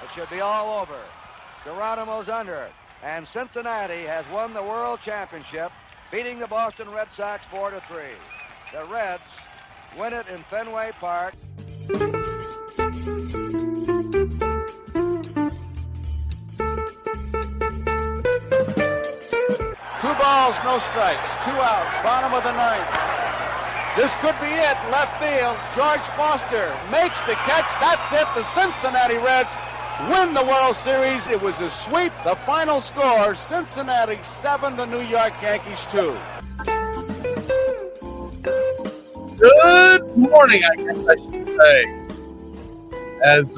It should be all over. Geronimo's under, and Cincinnati has won the World Championship, beating the Boston Red Sox 4-3. The Reds win it in Fenway Park. 2 balls, no strikes, 2 outs, bottom of the ninth. This could be it, left field. George Foster makes the catch. That's it. The Cincinnati Reds win the World Series. It was a sweep. The final score, Cincinnati 7, the New York Yankees 2. Good morning, I guess I should say. As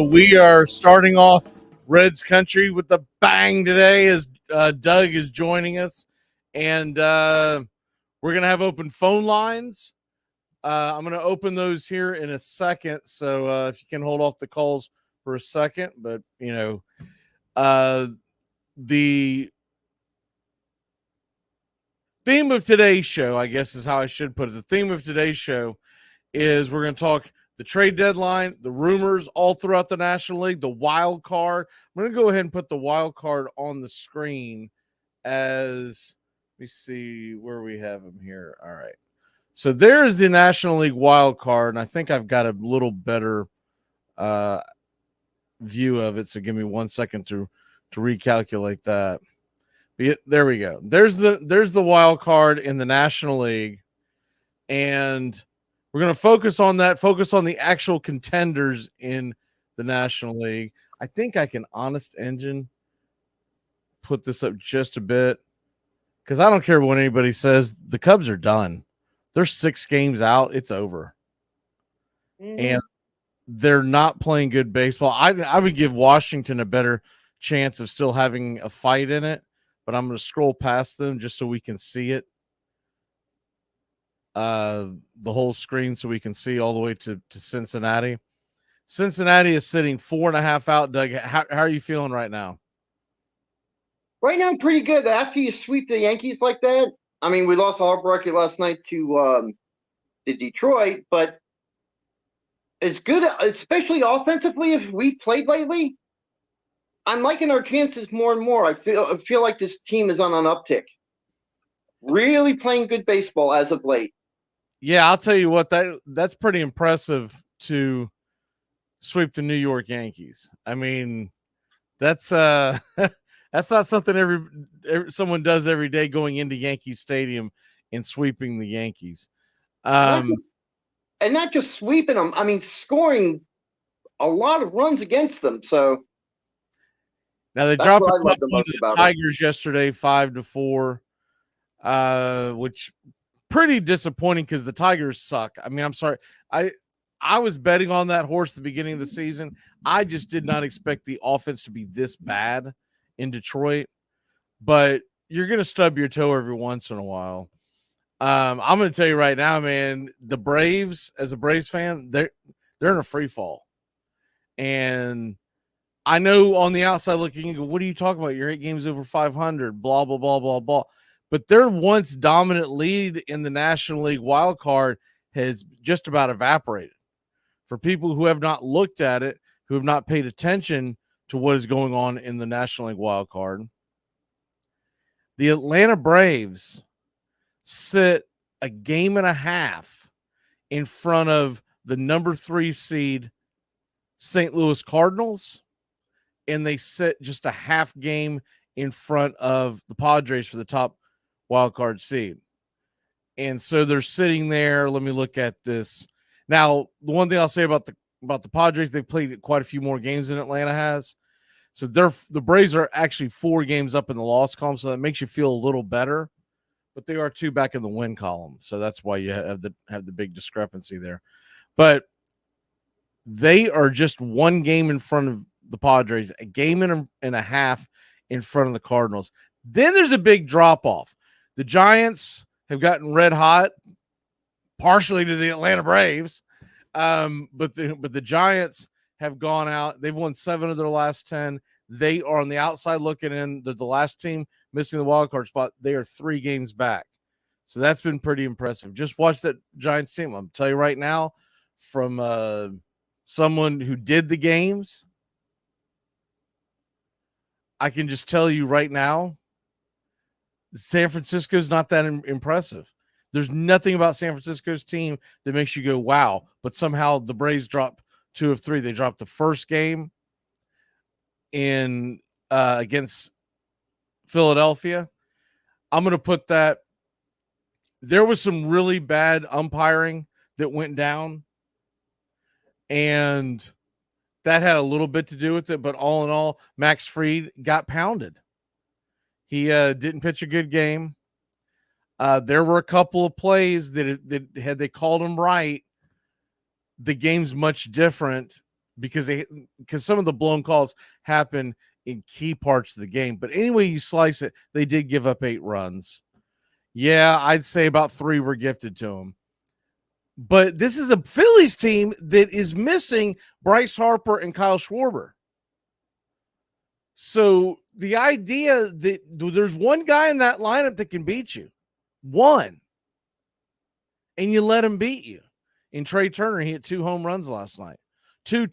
we are starting off Reds country with the bang today, as Doug is joining us, and we're going to have open phone lines. I'm going to open those here in a second, so if you can hold off the calls for a second. But, you know, the theme of today's show, I guess is how I should put it. The theme of today's show is we're going to talk the trade deadline, the rumors all throughout the National League, the wild card. I'm going to go ahead and put the wild card on the screen as let me see where we have them here. All right. So there's the National League wild card, and I think I've got a little better view of it. So give me 1 second to recalculate that. But there we go. There's the wild card in the National League, and we're going to focus on that, focus on the actual contenders in the National League. I think I can honest engine put this up just a bit because I don't care what anybody says. The Cubs are done. They're 6 games out. It's over. And they're not playing good baseball. I would give Washington a better chance of still having a fight in it, but I'm going to scroll past them just so we can see it. The whole screen so we can see all the way to Cincinnati. Cincinnati is sitting 4.5 out. Doug, how are you feeling right now? Right now, I'm pretty good. After you sweep the Yankees like that, I mean, we lost heartbreaking last night to Detroit, but as good, especially offensively, as we played lately, I'm liking our chances more and more. I feel like this team is on an uptick. Really playing good baseball as of late. Yeah, I'll tell you what, that's pretty impressive to sweep the New York Yankees. I mean, that's that's not something someone does every day, going into Yankee Stadium and sweeping the Yankees. And not just sweeping them, I mean, scoring a lot of runs against them. So now they dropped the Tigers yesterday, 5-4, which pretty disappointing because the Tigers suck. I mean, I'm sorry. I was betting on that horse at the beginning of the season. I just did not expect the offense to be this bad in Detroit, but you're going to stub your toe every once in a while. I'm going to tell you right now, man, the Braves, as a Braves fan, they're in a free fall. And I know on the outside looking, you go, what are you talking about? You're 8 games over 500, blah, blah, blah, blah, blah. But their once dominant lead in the National League wild card has just about evaporated. For people who have not looked at it, who have not paid attention to what is going on in the National League wild card, the Atlanta Braves sit a game and a half in front of the number 3 seed St. Louis Cardinals, and they sit just a half game in front of the Padres for the top wild card seed. And so they're sitting there. Let me look at this. Now, the one thing I'll say about the Padres, they've played quite a few more games than Atlanta has. So the Braves are actually 4 games up in the loss column, so that makes you feel a little better. But they are 2 back in the win column, so that's why you have the big discrepancy there. But they are just 1 game in front of the Padres, a game and a half in front of the Cardinals. Then there's a big drop-off. The Giants have gotten red hot, partially to the Atlanta Braves, but the Giants have gone out. They've won 7 of their last 10. They are on the outside looking in. The last team missing the wild card spot. They are 3 games back. So that's been pretty impressive. Just watch that Giants team. I'm telling you right now, from someone who did the games, I can just tell you right now, San Francisco's not that impressive. There's nothing about San Francisco's team that makes you go, wow. But somehow the Braves dropped 2 of 3. They dropped the first game in against Philadelphia. I'm going to put that. There was some really bad umpiring that went down, and that had a little bit to do with it. But all in all, Max Fried got pounded. He didn't pitch a good game. There were a couple of plays that had they called him right, the game's much different because some of the blown calls happen in key parts of the game. But anyway you slice it, they did give up 8 runs. Yeah, I'd say about 3 were gifted to them. But this is a Phillies team that is missing Bryce Harper and Kyle Schwarber. So the idea that there's one guy in that lineup that can beat you, one, and you let him beat you. In Trey Turner, he hit 2 home runs last night. Two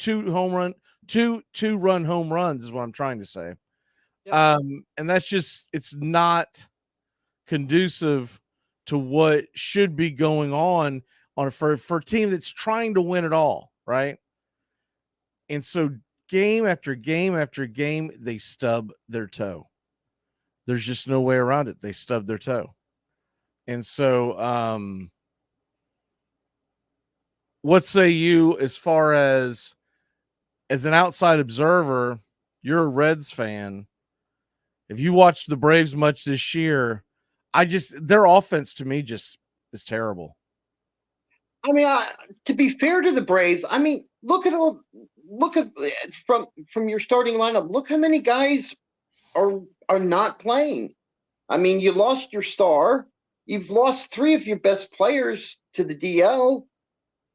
run home runs is what I'm trying to say. Yep. And that's just, it's not conducive to what should be going on for a team that's trying to win it all, right? And so game after game after game, they stub their toe. There's just no way around it. They stub their toe. And so what say you as far as an outside observer, you're a Reds fan. If you watched the Braves much this year, their offense to me just is terrible. I mean, to be fair to the Braves, I mean, look at from your starting lineup. Look how many guys are not playing. I mean, you lost your star. You've lost 3 of your best players to the DL.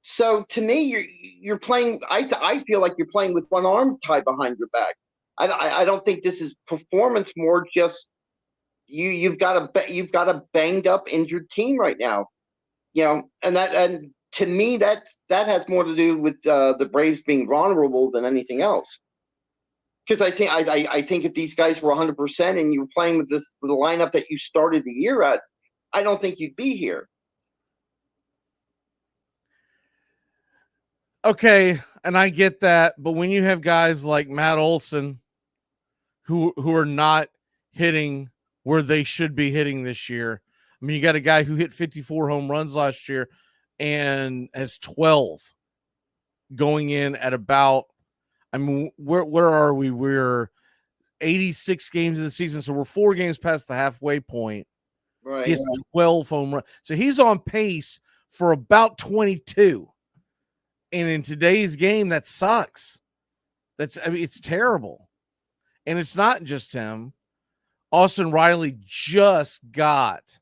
So to me, you're playing. I feel like you're playing with one arm tied behind your back. I don't think this is performance. More just you've got a banged up, injured team right now. And to me that has more to do with the Braves being vulnerable than anything else. Because I think if these guys were 100% and you were playing with the lineup that you started the year at, I don't think you'd be here. Okay, and I get that, but when you have guys like Matt Olson who are not hitting where they should be hitting this year, I mean, you got a guy who hit 54 home runs last year and has 12 going in at about, I mean, where are we? We're 86 games in the season, so we're 4 games past the halfway point. Right. He has 12 home runs. So he's on pace for about 22. And in today's game, that sucks. It's terrible. And it's not just him. Austin Riley just got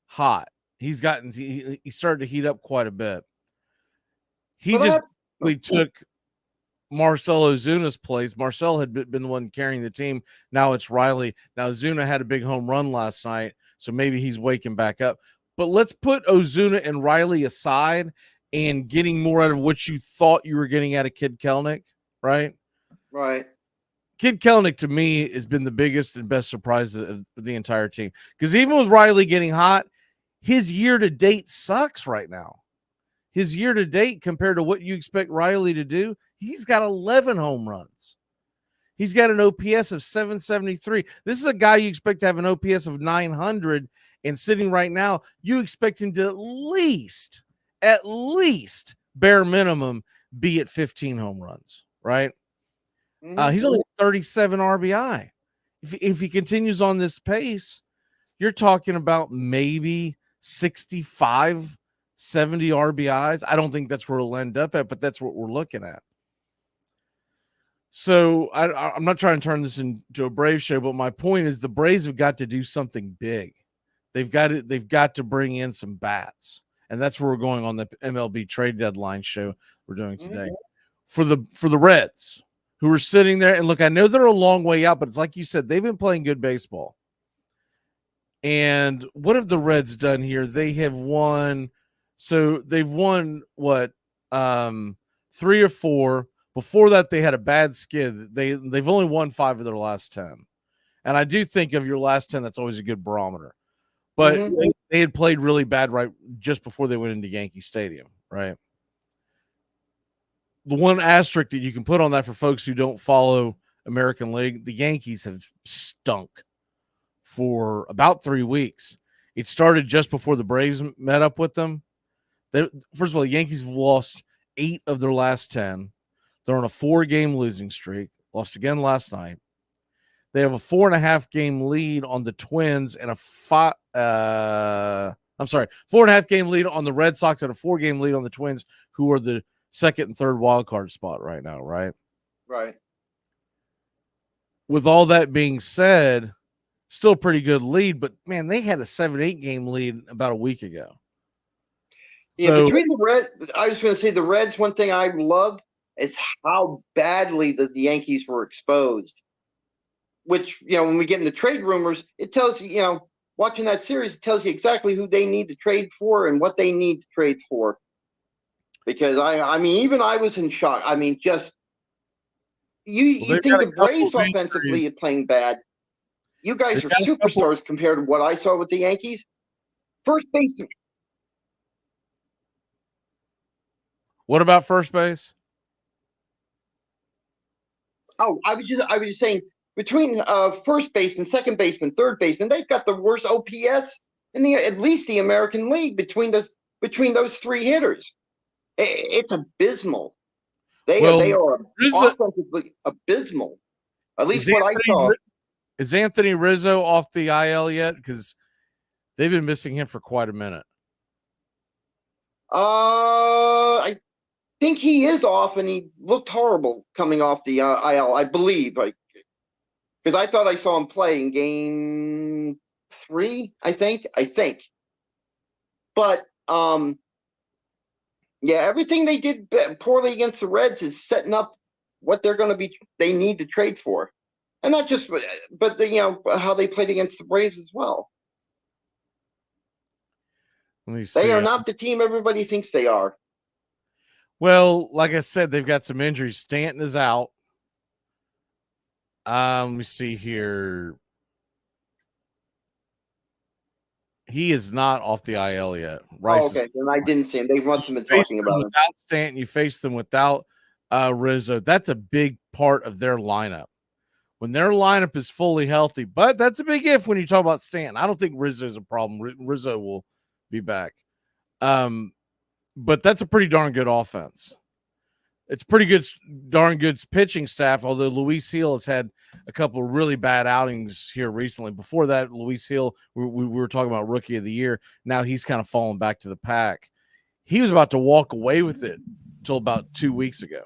hot. He started to heat up quite a bit. He took Marcell Ozuna's place. Marcell had been the one carrying the team. Now it's Riley. Now Ozuna had a big home run last night, so maybe he's waking back up. But let's put Ozuna and Riley aside and getting more out of what you thought you were getting out of Kid Kelenic, right? Right. Kid Kelenic, to me, has been the biggest and best surprise of the entire team. Because even with Riley getting hot, his year-to-date sucks right now. His year-to-date, compared to what you expect Riley to do, he's got 11 home runs. He's got an OPS of 773. This is a guy you expect to have an OPS of 900, and sitting right now, you expect him to at least, bare minimum, be at 15 home runs, right? He's only 37 RBI. If he continues on this pace, you're talking about maybe 65, 70 RBIs. I don't think that's where it'll end up at, but that's what we're looking at. So I'm not trying to turn this into a Braves show, but my point is the Braves have got to do something big. They've got to bring in some bats. And that's where we're going on the MLB trade deadline show we're doing today. For the Reds, who are sitting there, and look, I know they're a long way out, but it's like you said, they've been playing good baseball. And what have the Reds done here? They have won. So they've won what? 3 or 4, Before that, they had a bad skid. They've only won 5 of their last 10. And I do think of your last 10, that's always a good barometer. But they had played really bad right just before they went into Yankee Stadium, right? The one asterisk that you can put on that for folks who don't follow American League, the Yankees have stunk for about 3 weeks. It started just before the Braves met up with them. First of all, the Yankees have lost 8 of their last 10. They're on a 4-game losing streak. Lost again last night. They have a 4.5-game lead on the Twins and a 4.5-game lead on the Red Sox and a 4-game lead on the Twins, who are the second and third wild card spot right now, right? Right. With all that being said, still a pretty good lead, but man, they had a 7-8 game lead about a week ago. Yeah, so, between the Reds, I was going to say the Reds, one thing I love is how badly the Yankees were exposed. Which, when we get into trade rumors, it tells you, watching that series, it tells you exactly who they need to trade for and what they need to trade for. Because I mean, even I was in shock. I mean, just you think the Braves offensively are playing bad. You guys are superstars compared to what I saw with the Yankees. First baseman. What about first base? Oh, I was just saying, between first baseman, second baseman, third baseman, they've got the worst OPS in at least the American League between those 3 hitters. It's abysmal. They are offensively abysmal. At least what I saw. Is Anthony Rizzo off the IL yet? Because they've been missing him for quite a minute. I think he is off, and he looked horrible coming off the IL, I believe. Because I thought I saw him play in game 3, I think. But, yeah, everything they did poorly against the Reds is setting up what they need to trade for. And not just, but how they played against the Braves as well. Let me see. They are not the team everybody thinks they are. Well, like I said, they've got some injuries. Stanton is out. Let me see here. He is not off the IL yet. Rice okay. Then I didn't see him. They must have been talking about him. Without Stanton, you face them without Rizzo. That's a big part of their lineup. When their lineup is fully healthy, but that's a big if when you talk about Stanton. I don't think Rizzo is a problem. Rizzo will be back. But that's a pretty darn good offense. It's pretty good, darn good pitching staff, although Luis Hill has had a couple of really bad outings here recently. Before that, Luis Hill, we were talking about Rookie of the Year. Now he's kind of fallen back to the pack. He was about to walk away with it until about 2 weeks ago.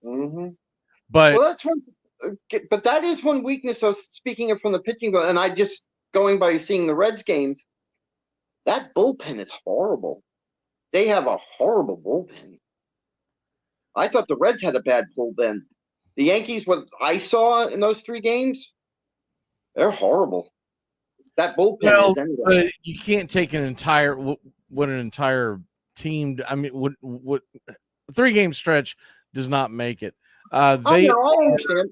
Mm-hmm. But that is one weakness. So speaking of from the pitching, and I just going by seeing the Reds games, that bullpen is horrible. They have a horrible bullpen. I thought the Reds had a bad bullpen. The Yankees, what I saw in those 3 games, they're horrible. That bullpen is anyway. But you can't take an entire team. I mean, what 3-game stretch does not make it. I understand.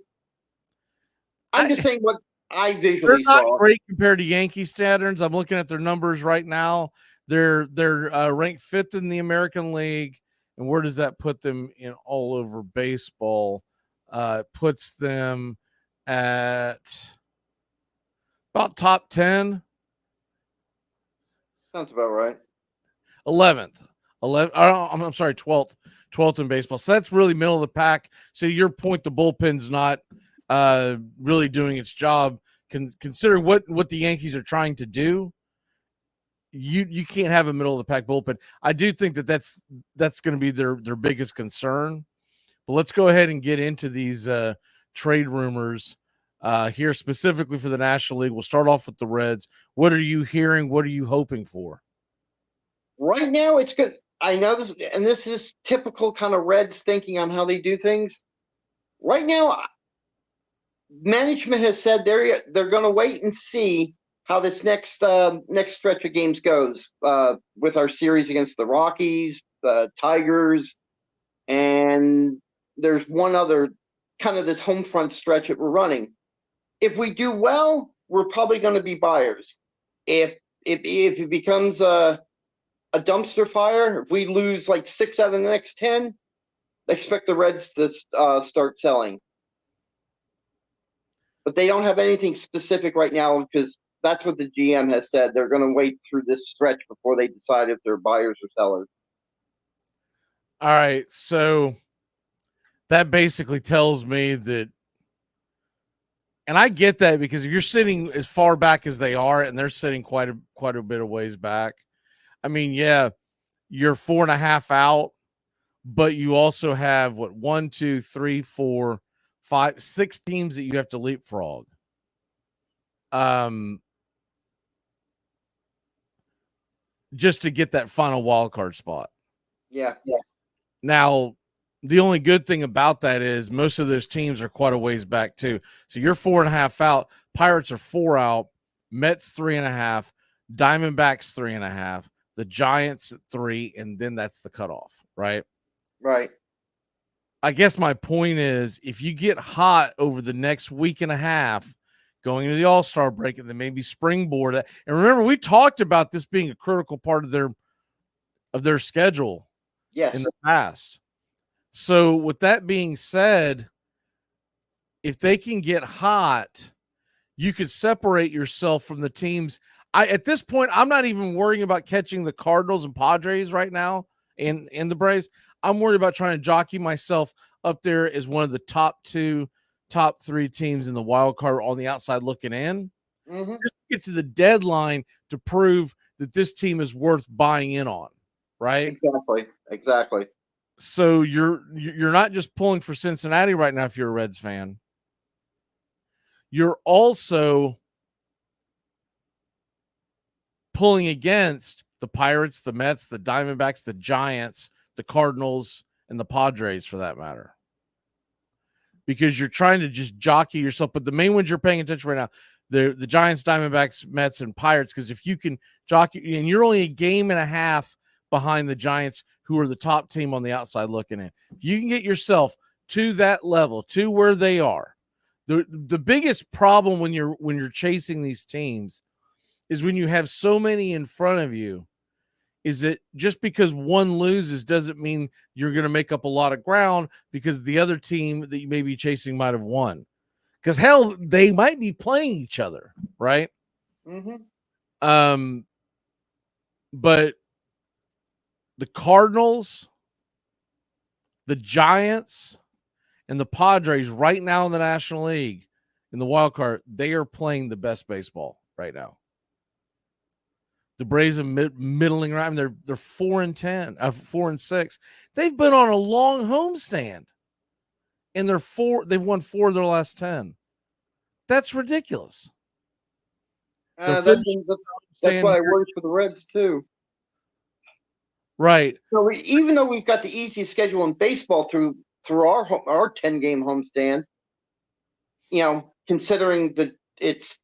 I'm just saying what I visually saw. They're not great compared to Yankee standards. I'm looking at their numbers right now. They're ranked 5th in the American League. And where does that put them in all over baseball? It puts them at about top 10. Sounds about right. 11th. I'm sorry, 12th. 12th in baseball. So that's really middle of the pack. So your point, the bullpen's not really doing its job. Consider what the Yankees are trying to do. You can't have a middle of the pack bullpen. I do think that's going to be their biggest concern. But let's go ahead and get into these trade rumors here specifically for the National League. We'll start off with the Reds. What are you hearing? What are you hoping for? Right now, it's good. I know this, and this is typical kind of Reds thinking on how they do things. Right now, management has said they're going to wait and see how this next stretch of games goes with our series against the Rockies, the Tigers, and there's one other kind of this home front stretch that we're running. If we do well, we're probably going to be buyers. If it becomes a dumpster fire, if we lose like 6 out of the next 10, expect the Reds to start selling. But they don't have anything specific right now because that's what the GM has said. They're going to wait through this stretch before they decide if they're buyers or sellers. All right, so that basically tells me that, and I get that because if you're sitting as far back as they are, and they're sitting quite a bit of ways back. I mean, yeah, you're 4.5 out, but you also have 1, 2, 3, 4, 5, 6 teams that you have to leapfrog. Just to get that final wild card spot. Yeah. Now, the only good thing about that is most of those teams are quite a ways back too. So you're 4.5 out. Pirates are 4 out. Mets 3.5. Diamondbacks 3.5. The Giants at 3, and then that's the cutoff, right? Right. I guess my point is, if you get hot over the next week and a half, going into the All-Star break, and then maybe springboard. And remember, we talked about this being a critical part of their schedule in the past. So with that being said, if they can get hot, you could separate yourself from the teams. At this point, I'm not even worrying about catching the Cardinals and Padres right now and the Braves. I'm worried about trying to jockey myself up there as one of the top 3 teams in the wild card on the outside looking in. Mm-hmm. Just to get to the deadline to prove that this team is worth buying in on, right? Exactly. So you're not just pulling for Cincinnati right now if you're a Reds fan. You're also pulling against the Pirates, the Mets, the Diamondbacks, the Giants, the Cardinals, and the Padres for that matter. Because you're trying to just jockey yourself. But the main ones you're paying attention right now, the Giants, Diamondbacks, Mets, and Pirates, because if you can jockey, and you're only a game and a half behind the Giants, who are the top team on the outside looking in. If you can get yourself to that level, to where they are, the biggest problem when you're chasing these teams is when you have so many in front of you, is that just because one loses doesn't mean you're going to make up a lot of ground because the other team that you may be chasing might have won. Because hell, they might be playing each other, right? Mm-hmm. But the Cardinals, the Giants, and the Padres right now in the National League, in the wild card, they are playing the best baseball right now. The Braves are middling around. They're 4-10, 4-6. They've been on a long homestand, and they've won 4 of their last 10. That's ridiculous. That's why I worry for the Reds too. Right. So even though we've got the easiest schedule in baseball through our 10-game homestand, considering that it's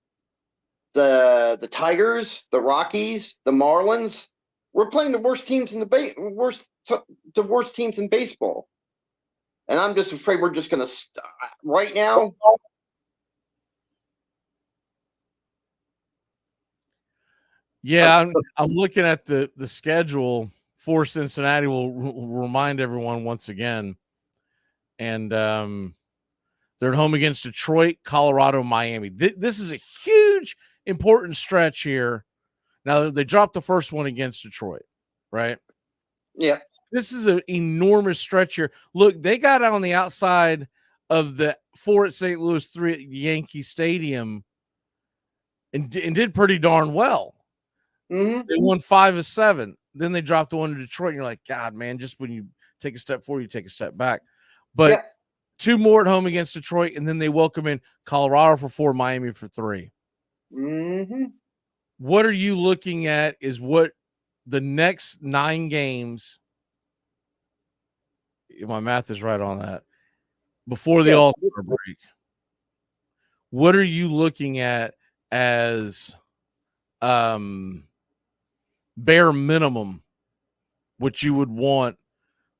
the Tigers, the Rockies, the Marlins, we're playing the worst teams in the worst teams in baseball, and I'm just afraid we're just going to right now. Yeah, I'm looking at the schedule for Cincinnati. We'll remind everyone once again, and they're at home against Detroit, Colorado, Miami. This is a huge, important stretch here. Now, they dropped the first one against Detroit, right? Yeah. This is an enormous stretch here. Look, they got out on the outside of the 4 at St. Louis, 3 at Yankee Stadium and did pretty darn well. Mm-hmm. They won 5 of 7. Then they dropped the one to Detroit, and you're like, God, man, just when you take a step forward, you take a step back. But 2 more at home against Detroit, and then they welcome in Colorado for 4, Miami for 3. Mm-hmm. What are you looking at is what the next 9 games, if my math is right on that, before the All-Star break, what are you looking at as bare minimum what you would want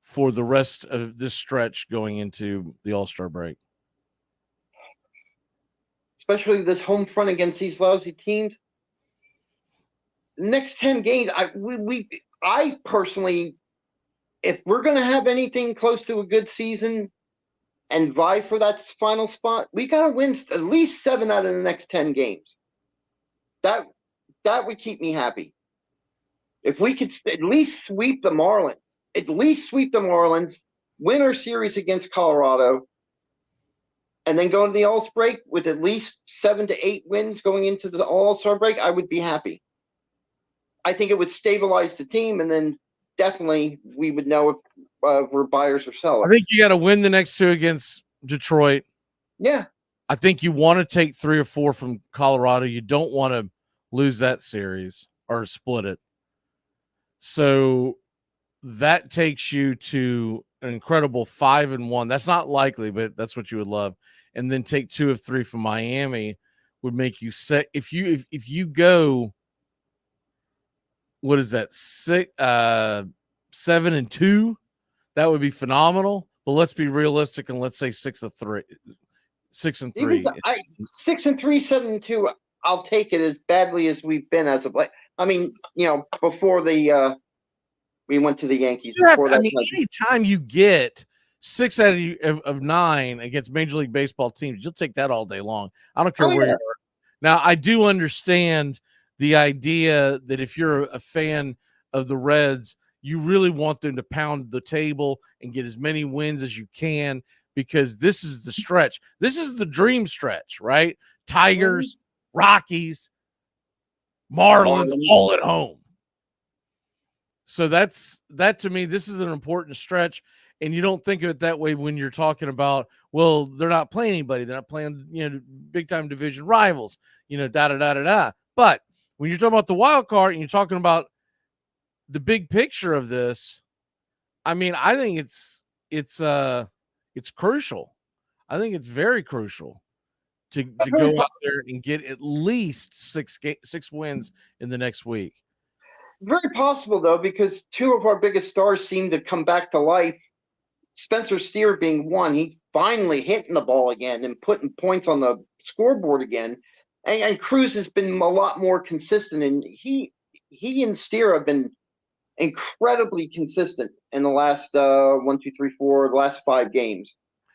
for the rest of this stretch going into the All-Star break? Especially this home front against these lousy teams. Next 10 games, I personally, if we're going to have anything close to a good season and vie for that final spot, we got to win at least 7 out of the next 10 games. That would keep me happy. If we could at least sweep the Marlins, win our series against Colorado, and then go into the All-Star break with at least 7 to 8 wins going into the All-Star break, I would be happy. I think it would stabilize the team, and then definitely we would know if we're buyers or sellers. I think you got to win the next 2 against Detroit. Yeah. I think you want to take 3 or 4 from Colorado. You don't want to lose that series or split it. So that takes you to an incredible 5-1. That's not likely, but that's what you would love. And then take 2 of 3 from Miami would make you set. If you go, what is that? 7-2, that would be phenomenal. But let's be realistic and let's say 6-3. 6-3. 6-3, 7-2. I'll take it as badly as we've been as of late. I mean, before we went to the Yankees. Anytime you get 6 out of 9 against Major League Baseball teams, you'll take that all day long. I don't care where you are. Now, I do understand the idea that if you're a fan of the Reds, you really want them to pound the table and get as many wins as you can, because this is the stretch. This is the dream stretch, right? Tigers, Rockies, Marlins, all at home. So that to me, this is an important stretch, and you don't think of it that way when you're talking about, well, they're not playing anybody. They're not playing, big time division rivals, But when you're talking about the wild card and you're talking about the big picture of this, I mean, I think it's crucial. I think it's very crucial to go out there and get at least 6 wins in the next week. Very possible, though, because 2 of our biggest stars seem to come back to life. Spencer Steer being one. He finally hitting the ball again and putting points on the scoreboard again. And Cruz has been a lot more consistent, and he and Steer have been incredibly consistent in the last 1, 2, 3, 4, the last 5 games.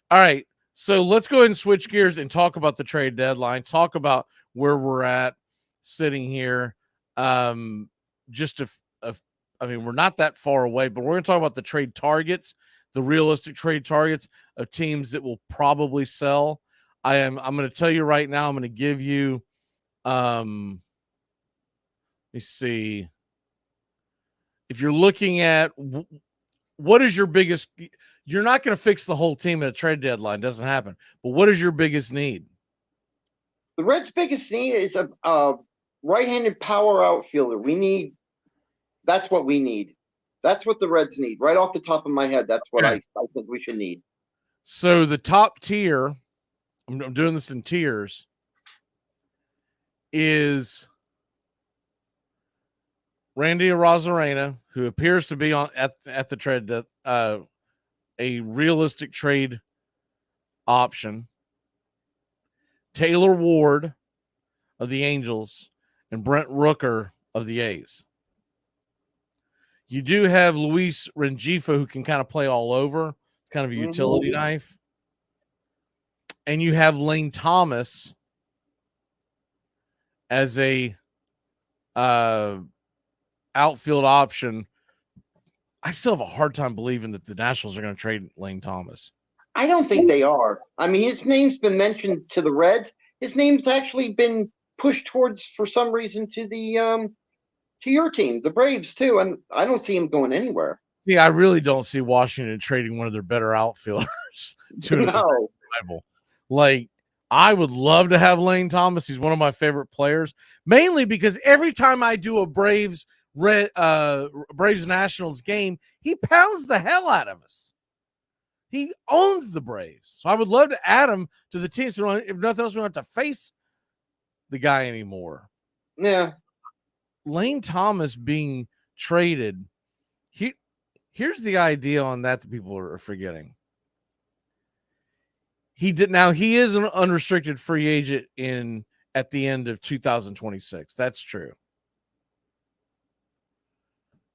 All right, so let's go ahead and switch gears and talk about the trade deadline. Talk about where we're at sitting here. I mean, we're not that far away, but we're going to talk about the trade targets, the realistic trade targets of teams that will probably sell. I'm going to tell you right now, I'm going to give you, let me see. If you're looking at what is your biggest, you're not going to fix the whole team at the trade deadline. It doesn't happen. But what is your biggest need? The Reds' biggest need is a right-handed power outfielder. That's what we need. That's what the Reds need. Right off the top of my head, that's what I think we should need. So the top tier, I'm doing this in tiers, is Randy Arozarena, who appears to be at the trade, a realistic trade option. Taylor Ward of the Angels and Brent Rooker of the A's. You do have Luis Rengifo, who can kind of play all over, kind of a utility knife. And you have Lane Thomas as a outfield option. I still have a hard time believing that the Nationals are going to trade Lane Thomas. I don't think they are. I mean, his name's been mentioned to the Reds. His name's actually been pushed towards, for some reason, to the to your team, the Braves, too. And I don't see him going anywhere. See, I really don't see Washington trading one of their better outfielders to a rival. Like, I would love to have Lane Thomas. He's one of my favorite players, mainly because every time I do a Braves Nationals game, he pounds the hell out of us. He owns the Braves. So I would love to add him to the team. So if nothing else, we don't have to face the guy anymore. Yeah. Lane Thomas being traded, Here's the idea on that people are forgetting. He is an unrestricted free agent at the end of 2026. That's true.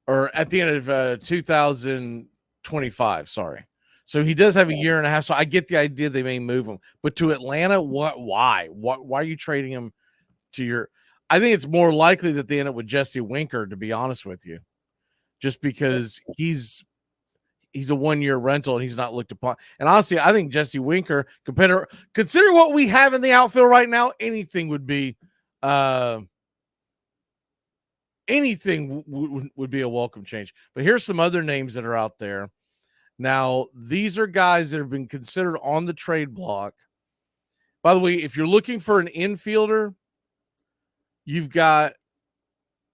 Or at the end of 2025, sorry. So he does have a year and a half. So I get the idea they may move him. But to Atlanta, why? Why are you trading him to your... I think it's more likely that they end up with Jesse Winker, to be honest with you. Just because he's a 1-year rental and he's not looked upon. And honestly, I think Jesse Winker, consider what we have in the outfield right now, anything would be would be a welcome change. But here's some other names that are out there. Now, these are guys that have been considered on the trade block. By the way, if you're looking for an infielder, you've got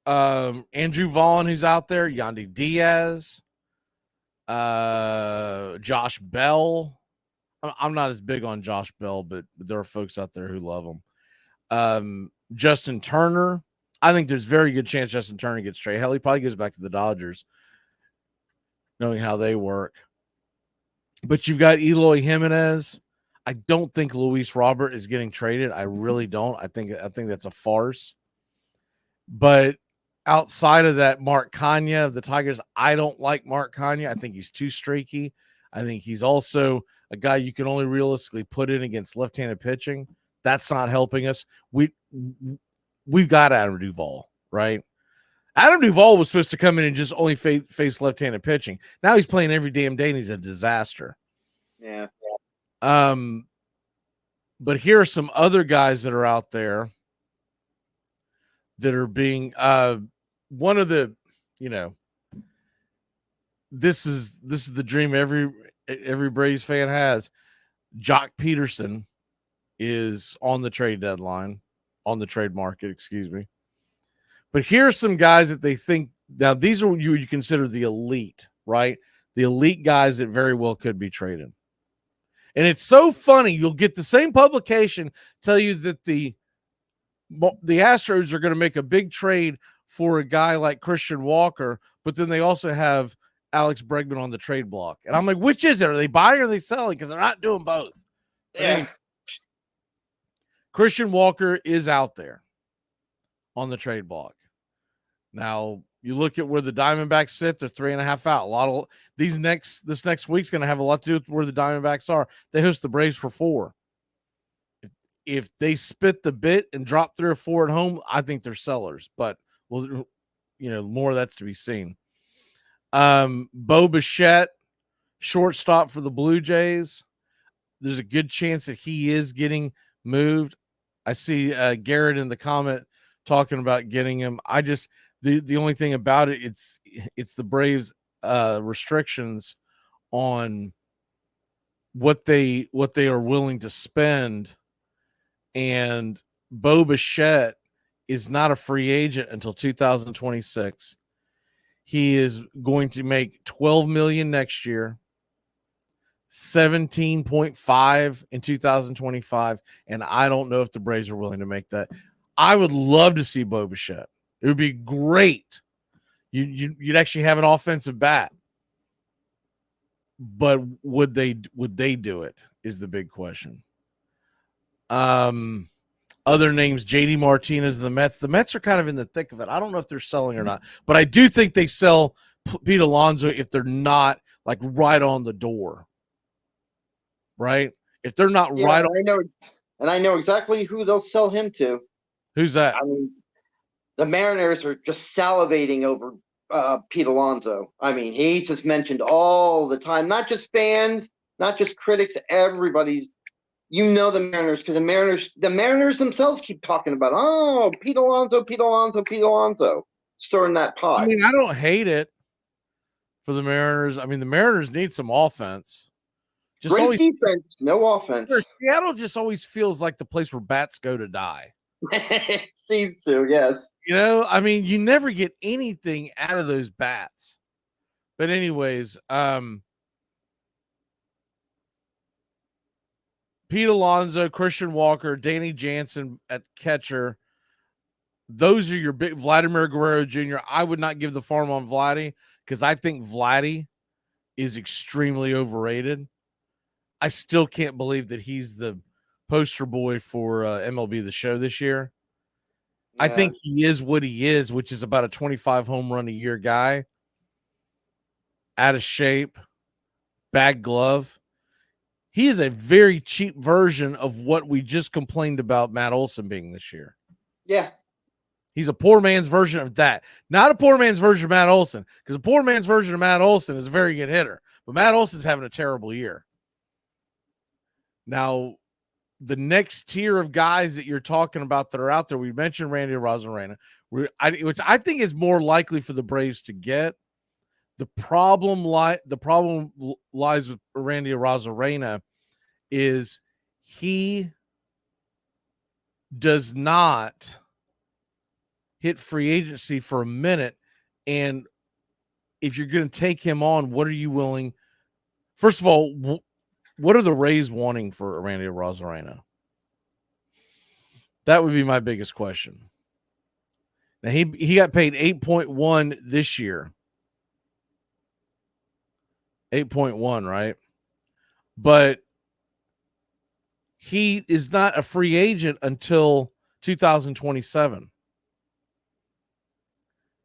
Andrew Vaughn, who's out there, Yandy Diaz, Josh Bell. I'm not as big on Josh Bell, but there are folks out there who love him. Justin Turner. I think there's very good chance Justin Turner gets traded. Hell, he probably goes back to the Dodgers, knowing how they work. But you've got Eloy Jimenez. I don't think Luis Robert is getting traded. I really don't. I think that's a farce. But outside of that, Mark Kanya of the Tigers, I don't like Mark Kanya. I think he's too streaky. I think he's also a guy you can only realistically put in against left-handed pitching. That's not helping us. We've got Adam Duvall, right? Adam Duvall was supposed to come in and just only face left-handed pitching. Now he's playing every damn day and he's a disaster. Yeah. But here are some other guys that are out there that are being one of the, this is the dream every Braves fan has. Jock Peterson is on the trade deadline, on the trade market, excuse me. But here's some guys that they think, now these are you consider the elite, right? The elite guys that very well could be traded. And it's so funny. You'll get the same publication tell you that the Astros are going to make a big trade for a guy like Christian Walker, but then they also have Alex Bregman on the trade block. And I'm like, which is it? Are they buying or are they selling? Because they're not doing both. Yeah. Anyway, Christian Walker is out there on the trade block. Now, you look at where the Diamondbacks sit, they're 3.5 out. This next week's going to have a lot to do with where the Diamondbacks are. They host the Braves for 4. If they spit the bit and drop 3 or 4 at home, I think they're sellers. But more of that's to be seen. Bo Bichette, shortstop for the Blue Jays. There's a good chance that he is getting moved. I see Garrett in the comment talking about getting him. The only thing about it, it's the Braves restrictions on what they are willing to spend. And Bo Bichette is not a free agent until 2026. He is going to make $12 million next year, 17.5 in 2025, and I don't know if the Braves are willing to make that. I would love to see Bo Bichette. It would be great. You'd actually have an offensive bat. But would they do it is the big question. Other names, JD Martinez and the Mets. The Mets are kind of in the thick of it. I don't know if they're selling or not, but I do think they sell Pete Alonso if they're not like right on the door. Right? If they're not right on. I know exactly who they'll sell him to. Who's that? I mean, the Mariners are just salivating over Pete Alonso. I mean, he's just mentioned all the time, not just fans, not just critics, everybody's, the Mariners, because the Mariners themselves keep talking about, Pete Alonso, stirring that pot. I mean, I don't hate it for the Mariners. I mean, the Mariners need some offense. Great defense, no offense. Seattle just always feels like the place where bats go to die. Seems to, yes. I mean, you never get anything out of those bats. But anyways, Pete Alonso, Christian Walker, Danny Jansen at catcher. Those are your big. Vladimir Guerrero Jr. I would not give the farm on Vladdy because I think Vladdy is extremely overrated. I still can't believe that he's the poster boy for MLB The Show this year. Yeah. I think he is what he is, which is about a 25 home run a year guy. Out of shape, bad glove. He is a very cheap version of what we just complained about Matt Olson being this year. Yeah. He's a poor man's version of that. Not a poor man's version of Matt Olson, because a poor man's version of Matt Olson is a very good hitter. But Matt Olson's having a terrible year. Now, the next tier of guys that you're talking about that are out there, we mentioned Randy Arozarena, which I think is more likely for the Braves to get. The problem lies with Randy Arozarena is he does not hit free agency for a minute. And if you're going to take him on, what are you willing? First of all, what are the Rays wanting for Randy Arozarena? That would be my biggest question. Now he got paid 8.1 this year. 8.1, right? But he is not a free agent until 2027.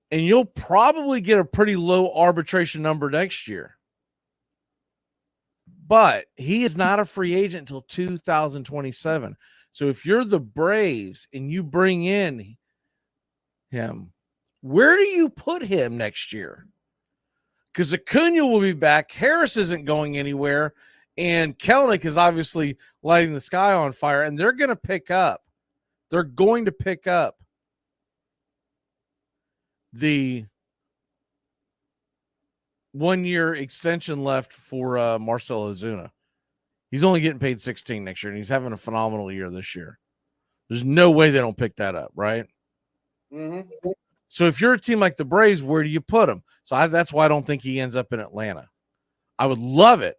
And you'll probably get a pretty low arbitration number next year. But he is not a free agent until 2027. So if you're the Braves and you bring in him, where do you put him next year? Because Acuna will be back. Harris isn't going anywhere. And Kelenic is obviously lighting the sky on fire. And they're going to pick up. They're going to pick up the 1-year extension left for Marcell Ozuna. He's only getting paid 16 next year, and he's having a phenomenal year this year. There's no way they don't pick that up, right? Mm-hmm. So if you're a team like the Braves, where do you put him? So that's why I don't think he ends up in Atlanta. I would love it.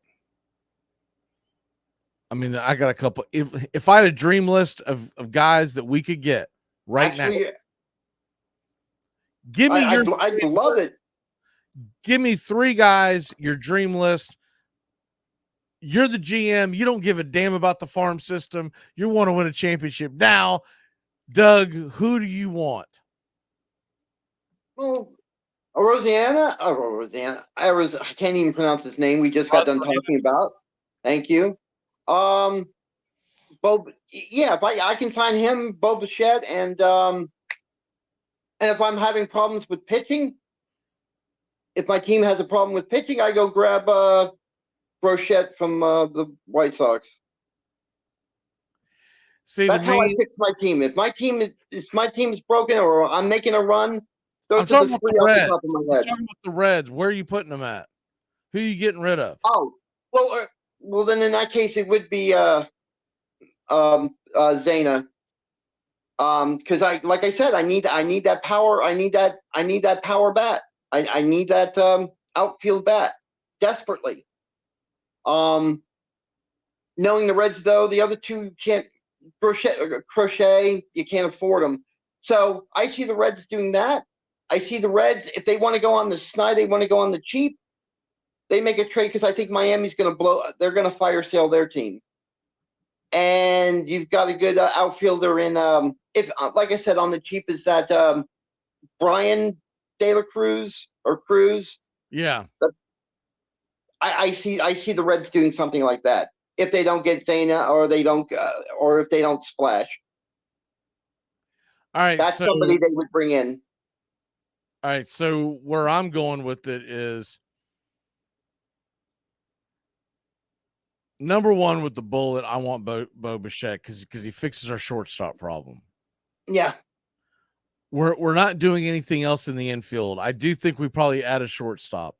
I mean, I got a couple. If I had a dream list of guys that we could get now, give me I'd love it. Give me 3 guys, your dream list. You're the GM. You don't give a damn about the farm system. You want to win a championship. Now, Doug, who do you want? Well, Rosanna. I can't even pronounce his name. We just got done talking about. Thank you. Bo, yeah, if I can sign him, Bo Bichette, and if I'm having problems with pitching, if my team has a problem with pitching, I go grab Brochette from the White Sox. See, that's how I fix my team. If my team is broken or I'm making a run, I'm talking about the Reds. I'm talking about the Reds. Where are you putting them at? Who are you getting rid of? Oh, well, then in that case it would be Zana. Because like I said, I need that power. I need that power bat. I need that outfield bat desperately. Knowing the Reds, though, the other two can't crochet. You can't afford them. So I see the Reds doing that. I see the Reds, if they want to go on the snide, they want to go on the cheap, they make a trade because I think Miami's going to blow. They're going to fire sale their team. And you've got a good outfielder in, like I said, on the cheap is that Brian De La Cruz or Cruz. Yeah. I see the Reds doing something like that if they don't get Zana or if they don't splash. All right, that's somebody they would bring in. All right, so where I'm going with it is number one with the bullet. I want Bo Bichette because he fixes our shortstop problem. Yeah, we're not doing anything else in the infield. I do think we probably add a shortstop.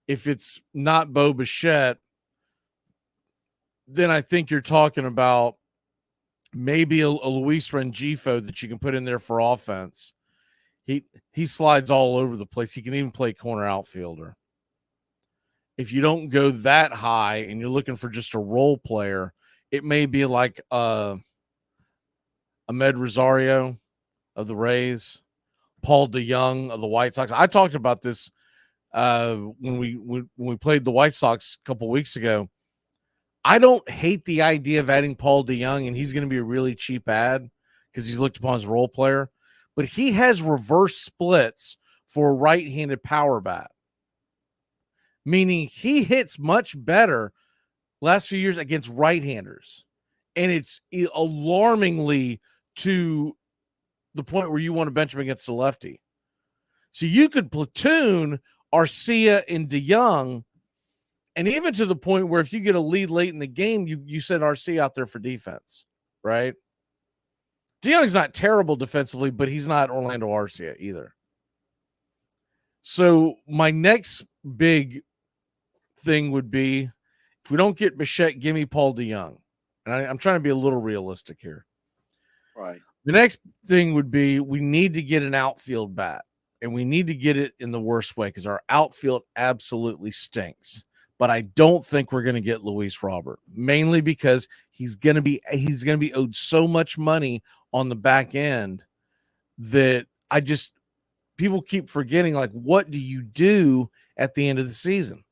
If it's not Bo Bichette, then I think you're talking about maybe a Luis Rengifo that you can put in there for offense. He slides all over the place. He can even play corner outfielder. If you don't go that high and you're looking for just a role player, it may be like Ahmed Rosario of the Rays, Paul DeYoung of the White Sox. I talked about this when we played the White Sox a couple weeks ago. I don't hate the idea of adding Paul DeJong, and he's going to be a really cheap ad because he's looked upon as a role player. But he has reverse splits for a right-handed power bat, meaning he hits much better last few years against right-handers. And it's alarmingly to the point where you want to bench him against a lefty. So you could platoon Arcia and DeJong, and even to the point where if you get a lead late in the game, you send Arcia out there for defense, right? DeJong's not terrible defensively, but he's not Orlando Arcia either. So my next big thing would be, if we don't get Bichette, give me Paul DeJong. And I'm trying to be a little realistic here. Right. The next thing would be, we need to get an outfield bat, and we need to get it in the worst way because our outfield absolutely stinks. But I don't think we're going to get Luis Robert, mainly because he's going to be owed so much money on the back end that people keep forgetting, like, what do you do at the end of the season,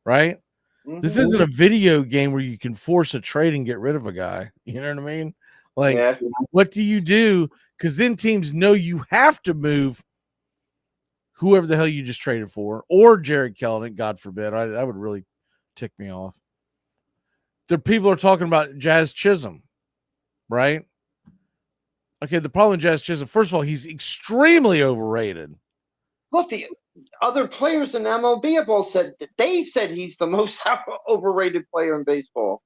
right? Mm-hmm. This isn't a video game where you can force a trade and get rid of a guy. You know what I mean? Like, yeah. What do you do? Because then teams know you have to move whoever the hell you just traded for, or Jared Kelenic, God forbid. I would really tick me off. The people are talking about Jazz Chisholm, right? Okay, the problem with Jazz Chisholm, first of all, he's extremely overrated. Look, the other players in MLB have all said that they've said he's the most overrated player in baseball.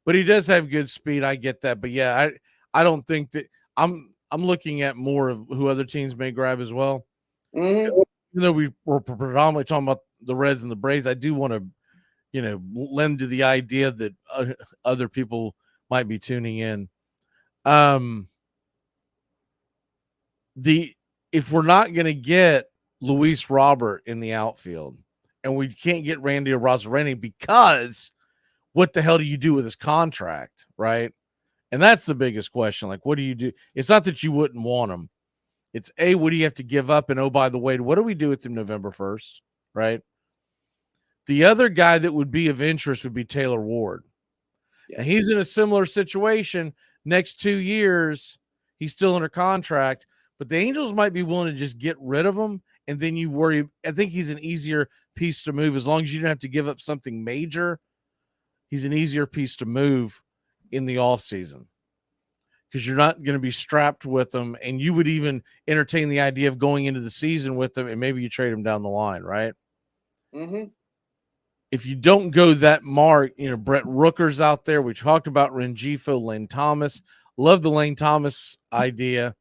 But he does have good speed. I get that. But yeah, I don't think that I'm looking at more of who other teams may grab as well. Mm-hmm. Even though we were predominantly talking about the Reds and the Braves, I do want to, lend to the idea that other people might be tuning in. If we're not going to get Luis Robert in the outfield, and we can't get Randy Arozarena, because what the hell do you do with his contract, right? And that's the biggest question. Like, what do you do? It's not that you wouldn't want him. It's what do you have to give up? And by the way, what do we do with him November 1st, right? The other guy that would be of interest would be Taylor Ward. Yeah. And he's in a similar situation. Next 2 years, he's still under contract, but the Angels might be willing to just get rid of him, and then you worry. I think he's an easier piece to move. As long as you don't have to give up something major, he's an easier piece to move in the offseason, because you're not going to be strapped with them, and you would even entertain the idea of going into the season with them, and maybe you trade him down the line, right? Mm-hmm. If you don't go that mark, Brett Rooker's out there. We talked about Rengifo, Lane Thomas. Love the Lane Thomas idea,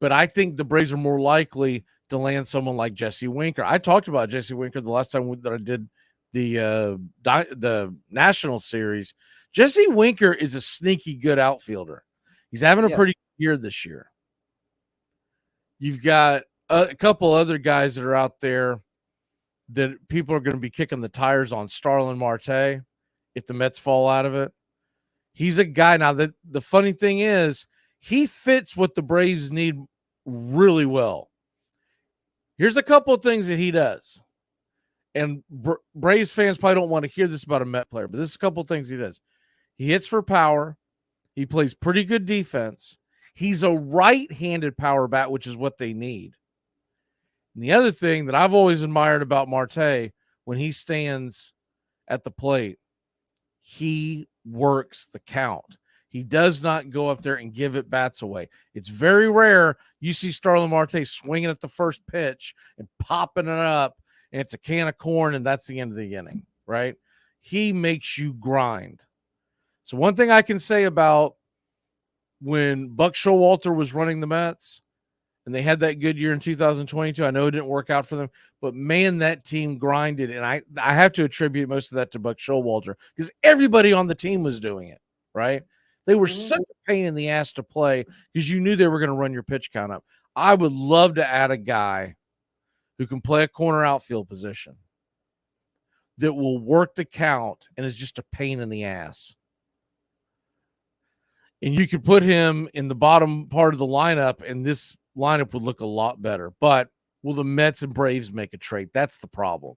but I think the Braves are more likely to land someone like Jesse Winker. I talked about Jesse Winker the last time that I did the National Series. Jesse Winker is a sneaky good outfielder. He's having a pretty good year this year. You've got a couple other guys that are out there that people are going to be kicking the tires on. Starlin Marte, if the Mets fall out of it. He's a guy. Now, the funny thing is, he fits what the Braves need really well. Here's a couple of things that he does. And Braves fans probably don't want to hear this about a Met player, but this is a couple of things he does. He hits for power. He plays pretty good defense. He's a right-handed power bat, which is what they need. And the other thing that I've always admired about Marte, when he stands at the plate, he works the count. He does not go up there and give it bats away. It's very rare you see Starlin Marte swinging at the first pitch and popping it up, and it's a can of corn, and that's the end of the inning, right? He makes you grind. So one thing I can say about when Buck Showalter was running the Mets, and they had that good year in 2022, I know it didn't work out for them, but man, that team grinded, and I have to attribute most of that to Buck Showalter, because everybody on the team was doing it, right? They were such a pain in the ass to play because you knew they were going to run your pitch count up. I would love to add a guy who can play a corner outfield position that will work the count and is just a pain in the ass. And you could put him in the bottom part of the lineup, and this lineup would look a lot better. But will the Mets and Braves make a trade? That's the problem.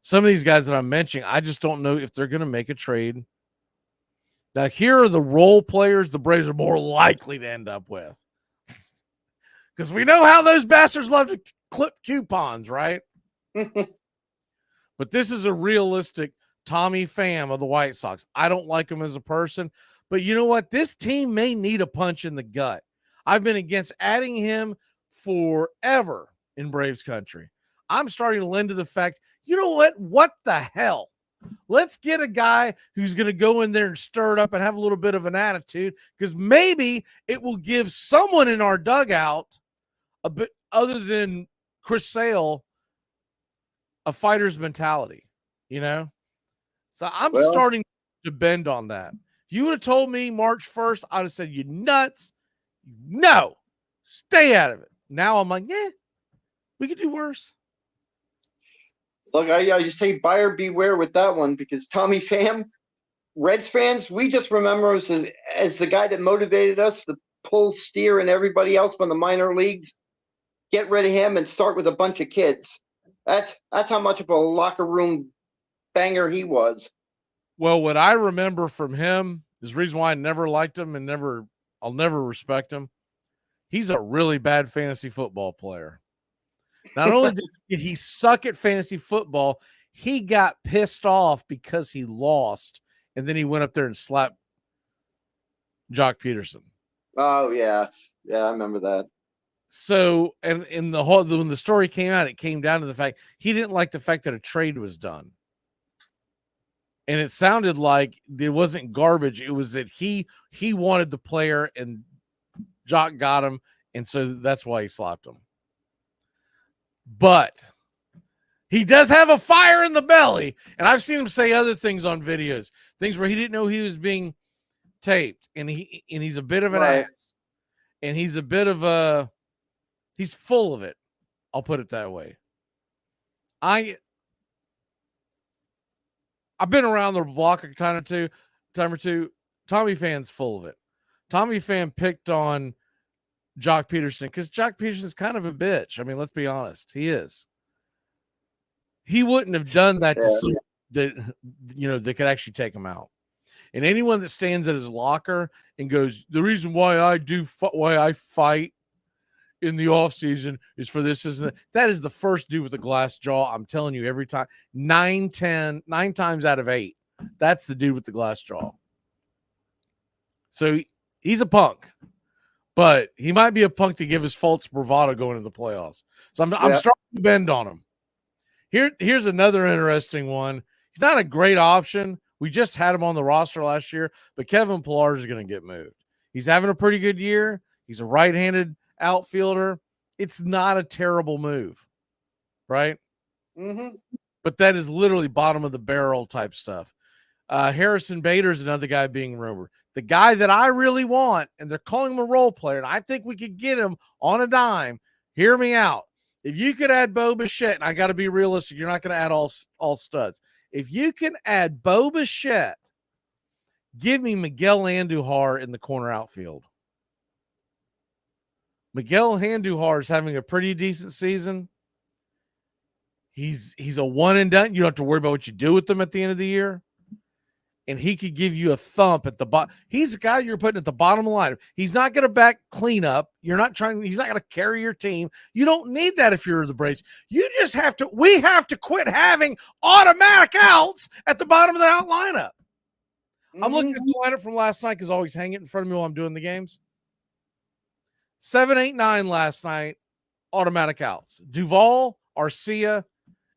Some of these guys that I'm mentioning, I just don't know if they're going to make a trade. Now, here are the role players the Braves are more likely to end up with. Because we know how those bastards love to clip coupons, right? But this is a realistic Tommy Pham of the White Sox. I don't like him as a person, but you know what? This team may need a punch in the gut. I've been against adding him forever in Braves country. I'm starting to lend to the fact, you know what? What the hell? Let's get a guy who's going to go in there and stir it up and have a little bit of an attitude, because maybe it will give someone in our dugout a bit other than Chris Sale a fighter's mentality, you know? So I'm starting to bend on that. If you would have told me March 1st, I'd have said, you nuts. No, stay out of it. Now I'm like, yeah, we could do worse. Look, I just say buyer beware with that one, because Tommy Pham, Reds fans, we just remember as the guy that motivated us to pull Steer and everybody else from the minor leagues. Get rid of him and start with a bunch of kids. That's how much of a locker room banger he was. Well, what I remember from him is the reason why I never liked him and I'll never respect him. He's a really bad fantasy football player. Not only did he suck at fantasy football, he got pissed off because he lost, and then he went up there and slapped Jock Peterson. Oh, yeah. Yeah, I remember that. So, and when the story came out, it came down to the fact he didn't like the fact that a trade was done. And it sounded like it wasn't garbage. It was that he wanted the player and Jock got him. And so that's why he slapped him. But he does have a fire in the belly. And I've seen him say other things on videos, things where he didn't know he was being taped. And he's a bit of an ass. And he's a bit of he's full of it. I'll put it that way. I've been around the block a time or two. Tommy Pham's full of it. Tommy Pham picked on Jock Peterson because Jock Peterson's kind of a bitch. I mean, let's be honest. He is. He wouldn't have done that to someone that could actually take him out. And anyone that stands at his locker and goes, the reason why I fight in the off season is for this, isn't that is the first dude with a glass jaw. I'm telling you, every time, 9 times out of 8, that's the dude with the glass jaw. So he's a punk, but he might be a punk to give his false bravado going into the playoffs. So I'm starting to bend on him. Here's another interesting one. He's not a great option. We just had him on the roster last year, but Kevin Pillar is going to get moved. He's having a pretty good year. He's a right-handed outfielder. It's not a terrible move, right? Mm-hmm. But that is literally bottom of the barrel type stuff. Harrison Bader's another guy being rumored. The guy that I really want, and they're calling him a role player, and I think we could get him on a dime. Hear me out. If you could add Bo Bichette, and I got to be realistic, you're not going to add all studs. If you can add Bo Bichette, give me Miguel Andujar in the corner outfield. Miguel Andujar is having a pretty decent season. He's a one and done. You don't have to worry about what you do with him at the end of the year. And he could give you a thump at the bottom. He's the guy you're putting at the bottom of the lineup. He's not going to back cleanup. He's not going to carry your team. You don't need that if you're the Braves. We have to quit having automatic outs at the bottom of the out lineup. Mm-hmm. I'm looking at the lineup from last night because I always hang it in front of me while I'm doing the games. 7, 8, 9 last night, automatic outs. Duvall, Arcia,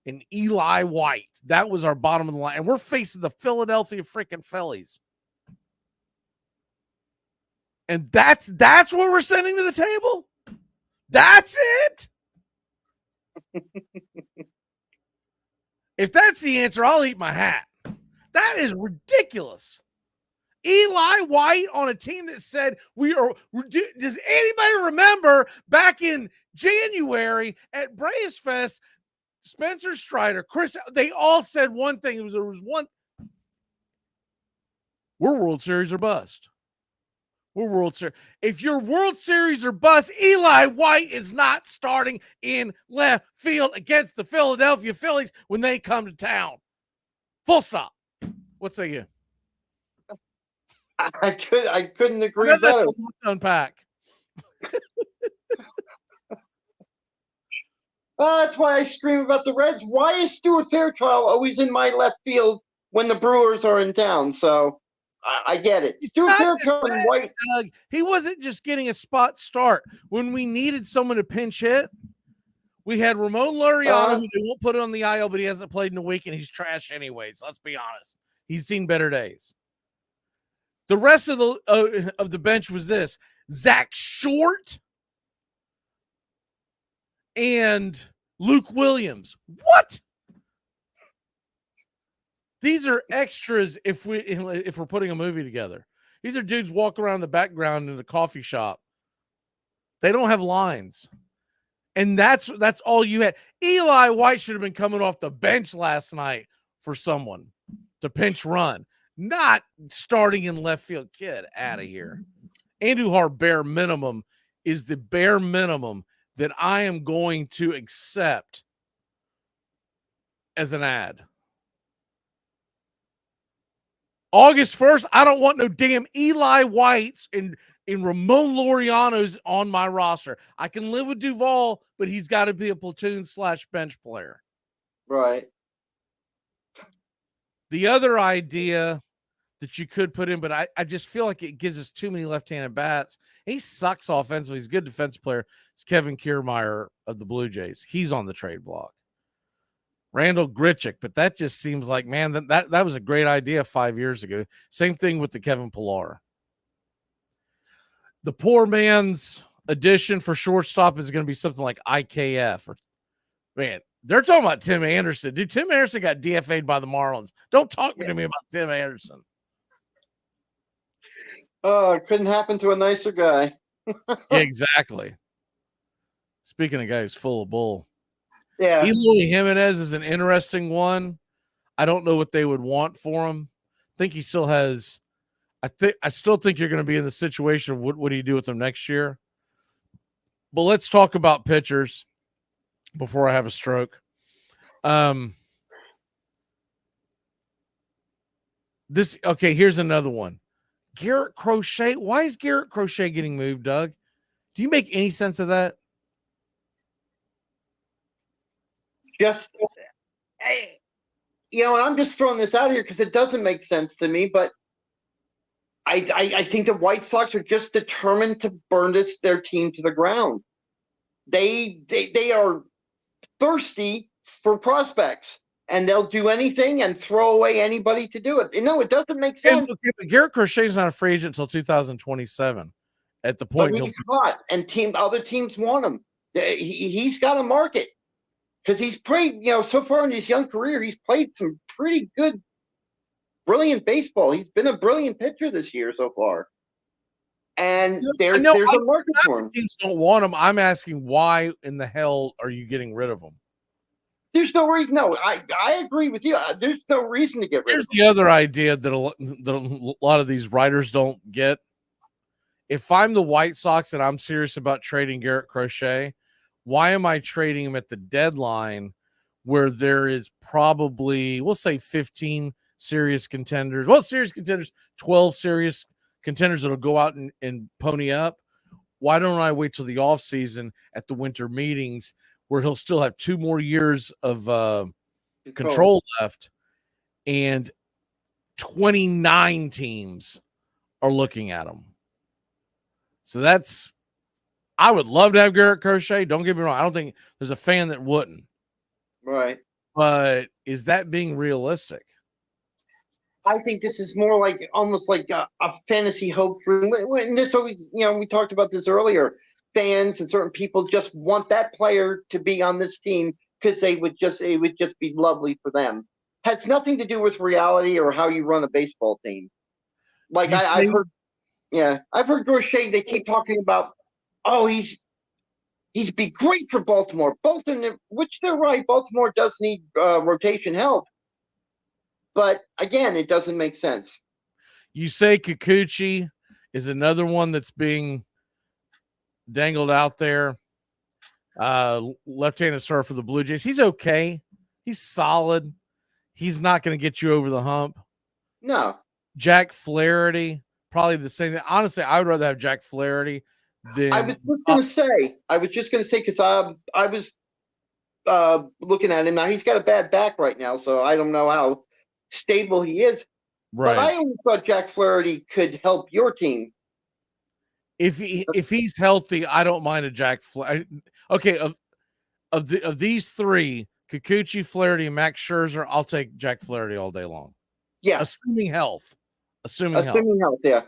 and Eli White. That was our bottom of the line. And we're facing the Philadelphia freaking Phillies. And that's what we're sending to the table? That's it? If that's the answer, I'll eat my hat. That is ridiculous. Eli White on a team that said does anybody remember back in January at Braves Fest, Spencer Strider, Chris, they all said one thing. We're World Series or bust. We're World Series. If you're World Series or bust, Eli White is not starting in left field against the Philadelphia Phillies when they come to town. Full stop. What say you? I couldn't agree better. Unpack. That's why I scream about the Reds. Why is Stuart Fairchild always in my left field when the Brewers are in town? So I get it. Stuart Fairchild and White. Doug, he wasn't just getting a spot start. When we needed someone to pinch hit, we had Ramon Laureano, who they won't put on the IL, but he hasn't played in a week, and he's trash anyways. Let's be honest. He's seen better days. The rest of the bench was this: Zach Short and Luke Williams. What? These are extras if we're putting a movie together. These are dudes walk around the background in the coffee shop. They don't have lines. And that's all you had. Eli White should have been coming off the bench last night for someone to pinch run, not starting in left field. Get out of here. Andujar bare minimum is the bare minimum that I am going to accept as an ad. August 1st, I don't want no damn Eli Whites and Ramon Laureano's on my roster. I can live with Duvall, but he's got to be a platoon/bench player. Right. The other idea that you could put in, but I just feel like it gives us too many left-handed bats. He sucks offensively. He's a good defensive player. It's Kevin Kiermaier of the Blue Jays. He's on the trade block. Randall Grichuk, but that just seems like, man, that was a great idea 5 years ago. Same thing with the Kevin Pillar. The poor man's addition for shortstop is going to be something like IKF. Or, man, they're talking about Tim Anderson. Dude, Tim Anderson got DFA'd by the Marlins. Don't talk to me about Tim Anderson. Oh, it couldn't happen to a nicer guy. Exactly. Speaking of guys full of bull. Yeah. Eloy Jimenez is an interesting one. I don't know what they would want for him. I think he still has I still think you're going to be in the situation of what do you do with them next year? But let's talk about pitchers before I have a stroke. Here's another one. Garrett Crochet. Why is Garrett Crochet getting moved, Doug? Do you make any sense of that? Just, and I'm just throwing this out here because it doesn't make sense to me, but I think the White Sox are just determined to burn their team to the ground. They are thirsty for prospects, and they'll do anything and throw away anybody to do it. No, it doesn't make sense. But Garrett Crochet is not a free agent until 2027. At the point, but he's hot, and other teams want him. He's got a market because he's played. So far in his young career, he's played some pretty good, brilliant baseball. He's been a brilliant pitcher this year so far. And there's a market for him. Teams don't want him. I'm asking, why in the hell are you getting rid of him? There's no reason. No, I agree with you. There's no reason to get rid of him. Here's the other idea that a lot of these writers don't get. If I'm the White Sox and I'm serious about trading Garrett Crochet, why am I trading him at the deadline where there is probably, we'll say 15 serious contenders? Well, serious contenders, 12 serious contenders that'll go out and pony up. Why don't I wait till the offseason at the winter meetings where he'll still have 2 more years of control left, and 29 teams are looking at him? So I would love to have Garrett Crochet. Don't get me wrong. I don't think there's a fan that wouldn't. Right. But is that being realistic? I think this is more like almost like a fantasy hope. And this always, we talked about this earlier. Fans and certain people just want that player to be on this team because it would just be lovely for them. Has nothing to do with reality or how you run a baseball team. Like I've heard. Yeah, I've heard Crochet. They keep talking about, he's be great for Baltimore. Which they're right. Baltimore does need rotation help, but again, it doesn't make sense. You say Kikuchi is another one that's being dangled out there. Left-handed starter for the Blue Jays. He's okay. He's solid. He's not going to get you over the hump. No. Jack Flaherty, probably the same thing. Honestly, I would rather have Jack Flaherty than. I was just going to say, because I was looking at him now. He's got a bad back right now, so I don't know how stable he is. Right. But I always thought Jack Flaherty could help your team. If he's healthy, I don't mind a Jack Flaherty. Okay, of these three, Kikuchi, Flaherty, and Max Scherzer, I'll take Jack Flaherty all day long. Yeah, assuming health. Assuming health. Yeah.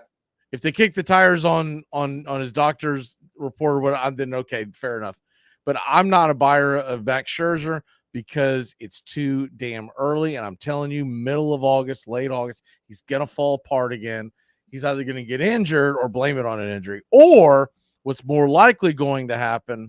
If they kick the tires on his doctor's report or what, then okay, fair enough. But I'm not a buyer of Max Scherzer because it's too damn early, and I'm telling you, middle of August, late August, he's gonna fall apart again. He's either going to get injured or blame it on an injury. Or what's more likely going to happen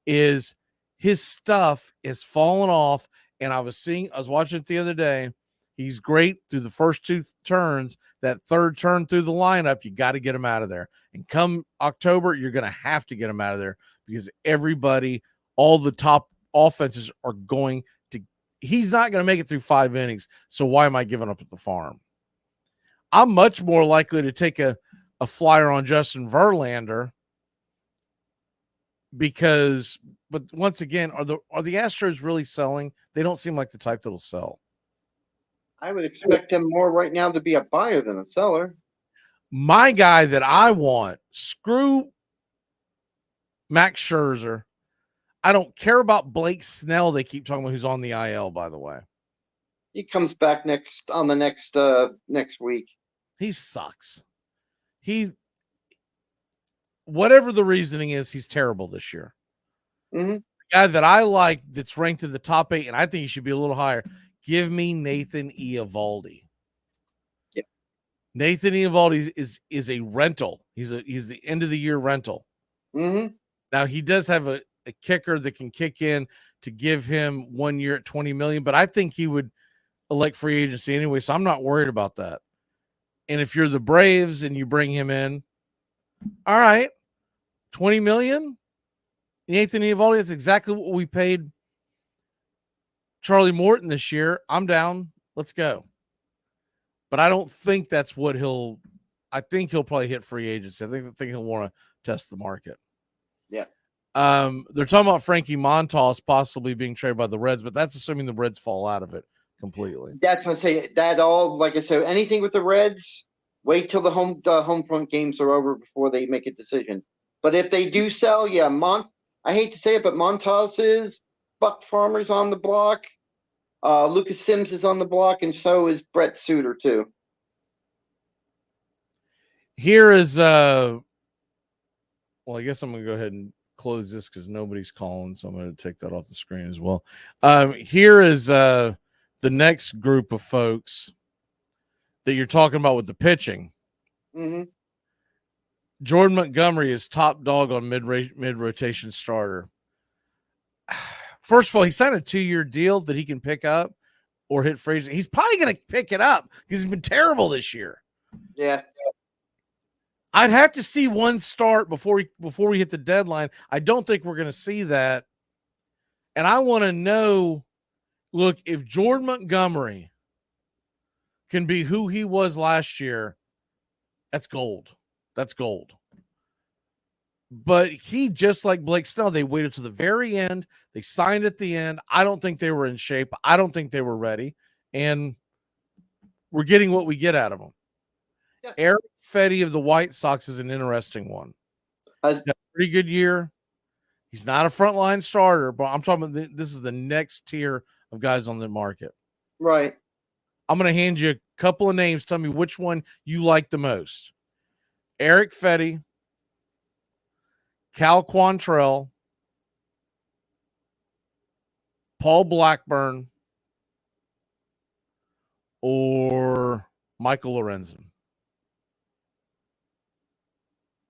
is his stuff is falling off. And I was watching it the other day. He's great through the first two turns. That third turn through the lineup, you got to get him out of there. And come October, you're going to have to get him out of there because everybody, all the top offenses are going to – he's not going to make it through 5 innings. So why am I giving up at the farm? I'm much more likely to take a flyer on Justin Verlander because, but once again, are the Astros really selling? They don't seem like the type that'll sell. I would expect him more right now to be a buyer than a seller. My guy that I want, screw Max Scherzer. I don't care about Blake Snell. They keep talking about who's on the IL, by the way. He comes back next week. He sucks. Whatever the reasoning is, he's terrible this year. Mm-hmm. The guy that I like that's ranked in the top 8, and I think he should be a little higher, give me Nathan Eovaldi. Yeah. Nathan Eovaldi is a rental. He's the end of the year rental. Mm-hmm. Now he does have a kicker that can kick in to give him 1 year at $20 million, but I think he would elect free agency anyway, so I'm not worried about that. And if you're the Braves and you bring him in, all right, $20 million, Nathan Eovaldi, that's exactly what we paid Charlie Morton this year. I'm down. Let's go. But I don't think that's what I think he'll probably hit free agency. I think he'll want to test the market. Yeah. They're talking about Frankie Montas possibly being traded by the Reds, but that's assuming the Reds fall out of it completely. That's what I say. That all, like I said, anything with the Reds, wait till the home front games are over before they make a decision. But if they do sell, yeah, I hate to say it, but Montas is, Buck Farmer's on the block, Lucas Sims is on the block, and so is Brett Suter too. Here is well, I guess I'm gonna go ahead and close this because nobody's calling, so I'm gonna take that off the screen as well. Here is the next group of folks that you're talking about with the pitching. Mm-hmm. Jordan Montgomery is top dog on mid-rotation starter. First of all, he signed a 2-year deal that he can pick up or hit free agency. He's probably going to pick it up because he's been terrible this year. Yeah. I'd have to see one start before we hit the deadline. I don't think we're going to see that. And I want to know, look, if Jordan Montgomery can be who he was last year, that's gold. That's gold. But he, just like Blake Snell, they waited to the very end. They signed at the end. I don't think they were in shape. I don't think they were ready. And we're getting what we get out of them. Yeah. Eric Fetty of the White Sox is an interesting one. He's had a pretty good year. He's not a frontline starter, but I'm talking about this is the next tier of guys on the market. Right. I'm going to hand you a couple of names. Tell me which one you like the most. Eric Fetty, Cal Quantrill, Paul Blackburn, or Michael Lorenzen.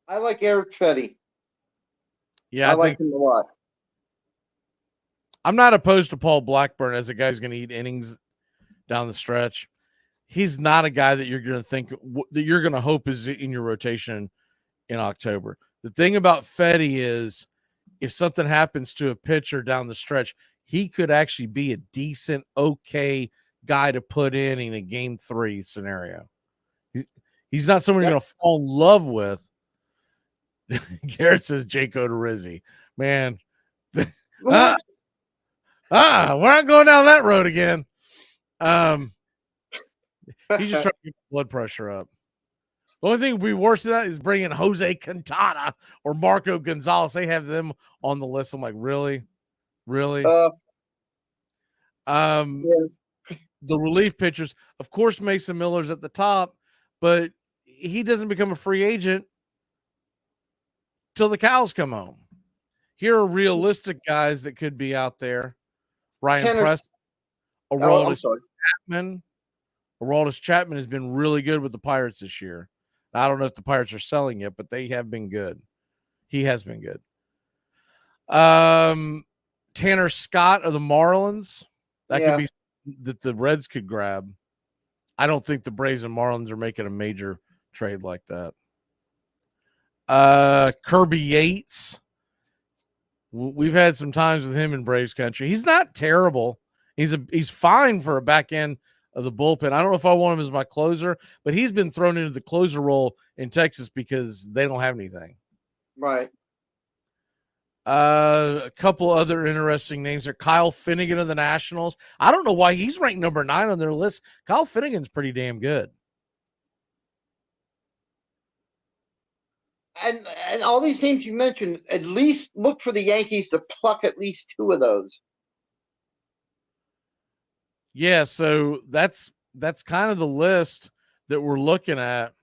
I like Eric Fetty. Yeah, I like him a lot. I'm not opposed to Paul Blackburn as a guy who's going to eat innings down the stretch. he's not a guy that you're going to think that you're going to hope is in your rotation in October. The thing about Fetty is if something happens to a pitcher down the stretch, he could actually be a decent, okay guy to put in a game 3 scenario. He's not someone you're going to fall in love with. Garrett says Jake Odorizzi. Man. We're not going down that road again. He's just trying to get blood pressure up. The only thing that would be worse than that is bringing Jose Quintana or Marco Gonzalez. They have them on the list. I'm like, really? The relief pitchers, of course, Mason Miller's at the top, but he doesn't become a free agent till the cows come home. Here are realistic guys that could be out there. Ryan Preston, Aroldis Chapman. Aroldis Chapman has been really good with the Pirates this year. I don't know if the Pirates are selling yet, but they have been good. He has been good. Tanner Scott of the Marlins. That could be that the Reds could grab. I don't think the Braves and Marlins are making a major trade like that. Kirby Yates. We've had some times with him in Braves country. He's not terrible. He's fine for a back end of the bullpen. I don't know if I want him as my closer, but he's been thrown into the closer role in Texas because they don't have anything. Right. A couple other interesting names are Kyle Finnegan of the Nationals. I don't know why he's ranked number 9 on their list. Kyle Finnegan's pretty damn good. And all these names you mentioned, at least look for the Yankees to pluck at least 2 of those. Yeah, so that's kind of the list that we're looking at,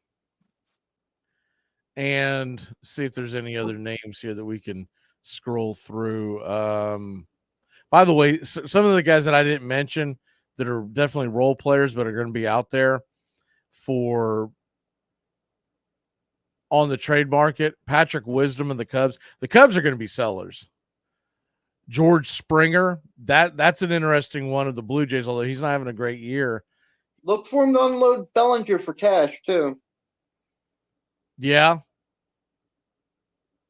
and see if there's any other names here that we can scroll through. By the way, some of the guys that I didn't mention that are definitely role players but are going to be out there for on the trade market. Patrick Wisdom of the Cubs. The Cubs are going to be sellers. George Springer, that's an interesting one of the Blue Jays, although he's not having a great year. Look for him to unload Bellinger for cash, too. Yeah.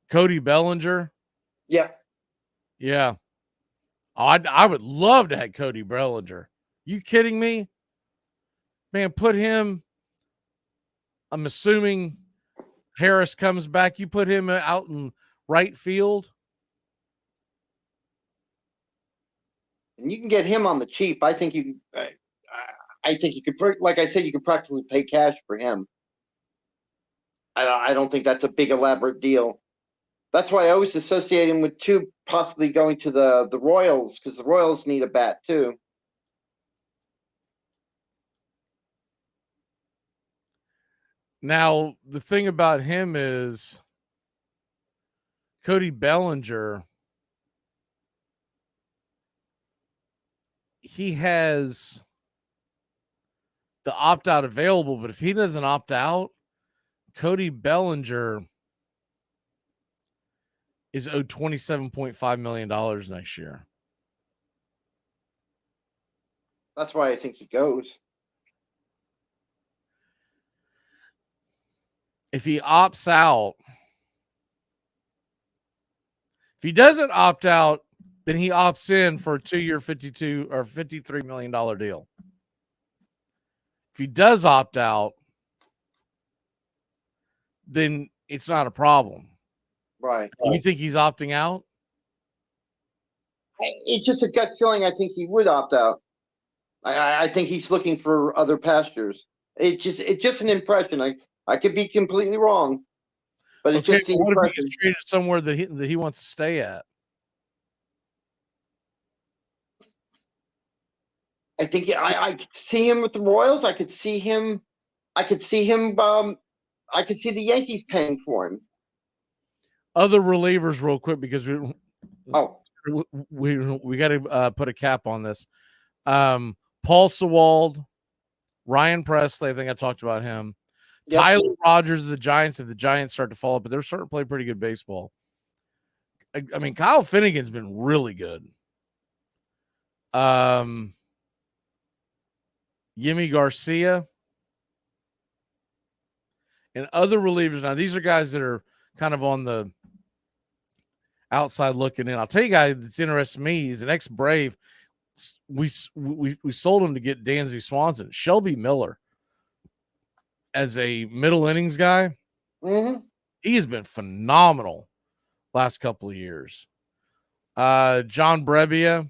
Cody Bellinger. Yeah. Yeah. I would love to have Cody Bellinger. You kidding me? Man, put him. I'm assuming Harris comes back. You put him out in right field. And you can get him on the cheap. I think you could, like I said, you could practically pay cash for him. I don't think that's a big elaborate deal. That's why I always associate him with 2 possibly going to the Royals, because the Royals need a bat too. Now, the thing about him is Cody Bellinger, he has the opt-out available, but if he doesn't opt out, Cody Bellinger is owed $27.5 million next year. That's why I think he goes. If he opts out, if he doesn't opt out, then he opts in for a 2-year $52 or $53 million deal. If he does opt out, then it's not a problem. Right. You think he's opting out? It's just a gut feeling. I think he would opt out. I think he's looking for other pastures. It's just an impression. I could be completely wrong, but it's just the what impression. if he gets traded somewhere that he wants to stay at? I think I could see him with the Royals. I could see him. I could see the Yankees paying for him. Other relievers, real quick, because we got to put a cap on this. Paul Sewald, Ryan Presley. I think I talked about him. Yep. Tyler Rogers of the Giants. If the Giants start to fall up, but they're starting to play pretty good baseball. I mean, Kyle Finnegan's been really good. Yimi Garcia, and other relievers. Now, these are guys that are kind of on the outside looking in. I'll tell you a guy that's interested me. He's an ex-Brave. We sold him to get Dansby Swanson. Shelby Miller as a middle innings guy. Mm-hmm. He has been phenomenal last couple of years. John Brebbia,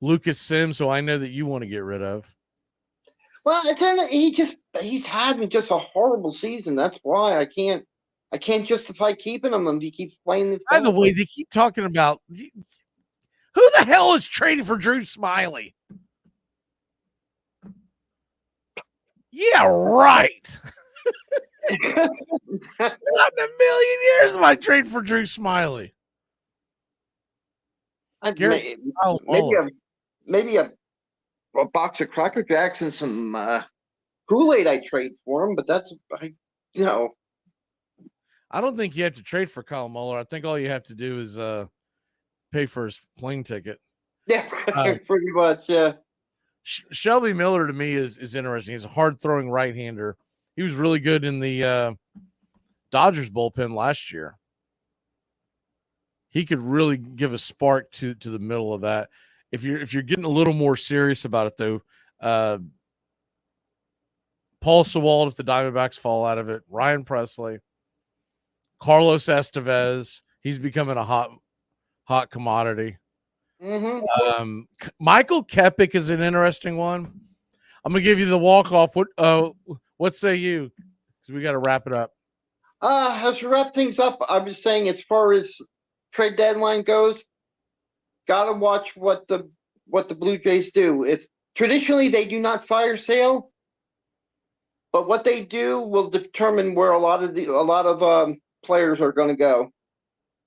Lucas Sims, who I know that you want to get rid of. Well, he's had just a horrible season. That's why I can't justify keeping him if he keeps playing this. By the way, they keep talking about who the hell is trading for Drew Smiley? Yeah, right. Not in a million years have I traded for Drew Smiley. Maybe a box of Cracker Jacks and some Kool-Aid I trade for him, but that's I don't think you have to trade for Kyle Muller. I think all you have to do is pay for his plane ticket. Yeah, pretty much. Yeah. Shelby Miller to me is interesting. He's a hard-throwing right-hander. He was really good in the Dodgers bullpen last year. He could really give a spark to the middle of that. If you're getting a little more serious about it, though, Paul Sewald, if the Diamondbacks fall out of it, Ryan Presley, Carlos Estevez, he's becoming a hot commodity. Mm-hmm. Michael Kepik is an interesting one. I'm gonna give you the walk-off. What say you? Because we got to wrap it up. As we wrap things up, I was saying as far as trade deadline goes, gotta watch what the Blue Jays do. If traditionally they do not fire Sale, but what they do will determine where a lot of players are going to go,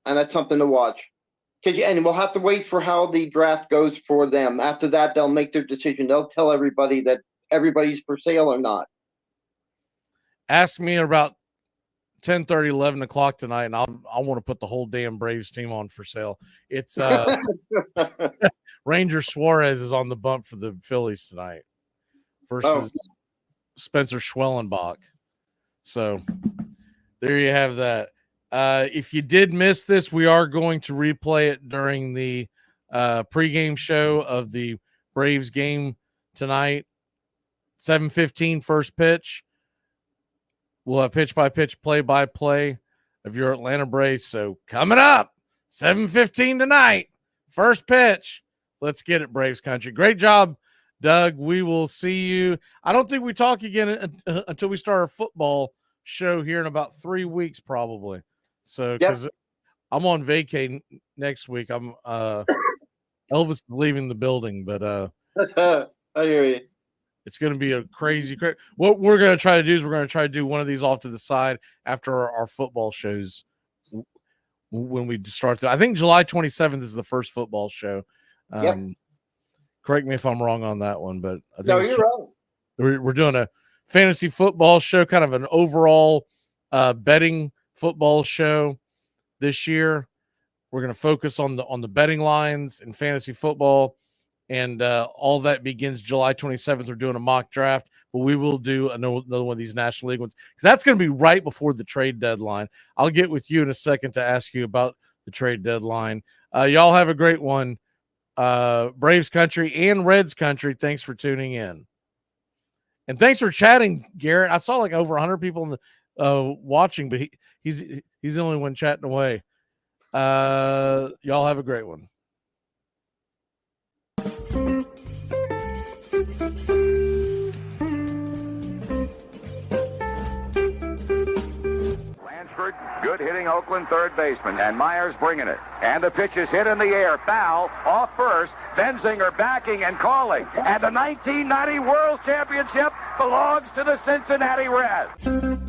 and that's something to watch. And we'll have to wait for how the draft goes for them. After that, they'll make their decision. They'll tell everybody that everybody's for sale or not. Ask me about 10:30, 11 o'clock tonight, and I want to put the whole damn Braves team on for sale. It's Ranger Suarez is on the bump for the Phillies tonight versus Spencer Schwellenbach. So there you have that. If you did miss this, we are going to replay it during the pregame show of the Braves game tonight. 7:15 first pitch. We'll have pitch-by-pitch, play-by-play of your Atlanta Braves. So coming up, 7:15 tonight, first pitch. Let's get it, Braves country. Great job, Doug. We will see you. I don't think we talk again until we start our football show here in about 3 weeks, probably. So because I'm on vacay next week. I'm Elvis is leaving the building, but I hear you. It's going to be a crazy. What we're going to try to do is we're going to try to do one of these off to the side after our football shows when we start. I think July 27th is the first football show. Correct me if I'm wrong on that one, but I think no, you're right. We're doing a fantasy football show, kind of an overall betting football show this year. We're going to focus on the betting lines in fantasy football. And all that begins July 27th. We're doing a mock draft, but we will do another one of these National League ones because that's going to be right before the trade deadline. I'll get with you in a second to ask you about the trade deadline. Y'all have a great one. Braves country and Reds country, thanks for tuning in. And thanks for chatting, Garrett. I saw like over 100 people in the watching, but he's the only one chatting away. Y'all have a great one. Lansford, good hitting Oakland third baseman, and Myers bringing it. And the pitch is hit in the air, foul, off first. Benzinger backing and calling. And the 1990 World Championship belongs to the Cincinnati Reds.